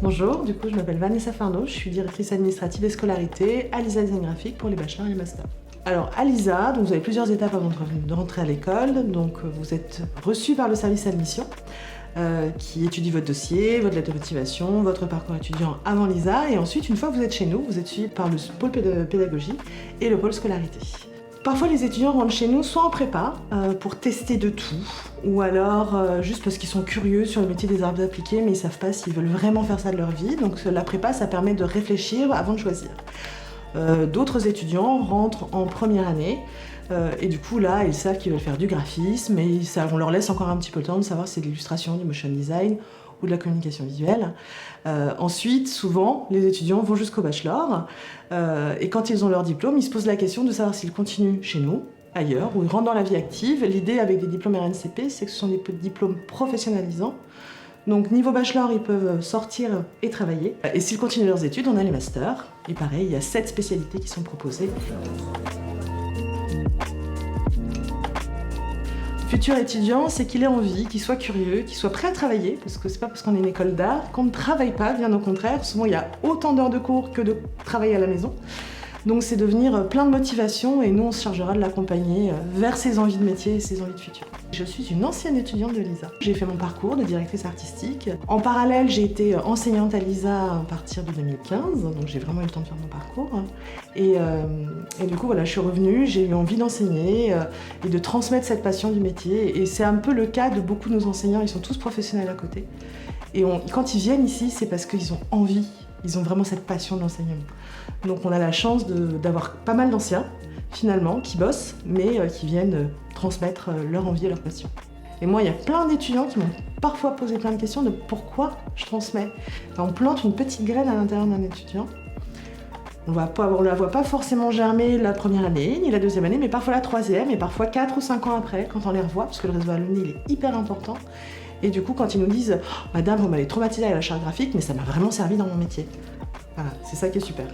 Bonjour, du coup je m'appelle Vanessa Farneau, je suis directrice administrative et scolarité à l'ISA Design Graphique pour les bachelors et les masters. Alors à l'ISA, vous avez plusieurs étapes avant de rentrer à l'école. Donc vous êtes reçu par le service admission qui étudie votre dossier, votre lettre de motivation, votre parcours étudiant avant l'ISA, et ensuite une fois que vous êtes chez nous, vous êtes suivi par le pôle pédagogie et le pôle scolarité. Parfois les étudiants rentrent chez nous soit en prépa pour tester de tout, ou alors juste parce qu'ils sont curieux sur le métier des arts appliqués mais ils ne savent pas s'ils veulent vraiment faire ça de leur vie. Donc la prépa, ça permet de réfléchir avant de choisir. D'autres étudiants rentrent en première année et du coup là ils savent qu'ils veulent faire du graphisme et on leur laisse encore un petit peu le temps de savoir si c'est de l'illustration, du motion design ou de la communication visuelle. Ensuite, souvent, les étudiants vont jusqu'au bachelor et quand ils ont leur diplôme, ils se posent la question de savoir s'ils continuent chez nous, ailleurs, ou ils rentrent dans la vie active. L'idée avec des diplômes RNCP, c'est que ce sont des diplômes professionnalisants. Donc niveau bachelor, ils peuvent sortir et travailler. Et s'ils continuent leurs études, on a les masters. Et pareil, il y a 7 spécialités qui sont proposées. Futur étudiant, c'est qu'il ait envie, qu'il soit curieux, qu'il soit prêt à travailler, parce que c'est pas parce qu'on est une école d'art qu'on ne travaille pas, bien au contraire. Souvent, il y a autant d'heures de cours que de travail à la maison. Donc c'est de venir plein de motivation et nous, on se chargera de l'accompagner vers ses envies de métier et ses envies de futur. Je suis une ancienne étudiante de l'ISA. J'ai fait mon parcours de directrice artistique. En parallèle, j'ai été enseignante à l'ISA à partir de 2015, donc j'ai vraiment eu le temps de faire mon parcours. Et du coup, voilà, je suis revenue, j'ai eu envie d'enseigner et de transmettre cette passion du métier. Et c'est un peu le cas de beaucoup de nos enseignants, ils sont tous professionnels à côté. Et quand ils viennent ici, c'est parce qu'ils ont envie. Ils ont vraiment cette passion de l'enseignement. Donc on a la chance d'avoir pas mal d'anciens, finalement, qui bossent, mais qui viennent transmettre leur envie et leur passion. Et moi, il y a plein d'étudiants qui m'ont parfois posé plein de questions de pourquoi je transmets. Enfin, on plante une petite graine à l'intérieur d'un étudiant. On ne la voit pas forcément germer la première année, ni la deuxième année, mais parfois la troisième, et parfois 4 ou 5 ans après, quand on les revoit, parce que le réseau alumni, il est hyper important. Et du coup, quand ils nous disent « Madame, vous m'avez traumatisée à la charte graphique, mais ça m'a vraiment servi dans mon métier ». Voilà, c'est ça qui est super.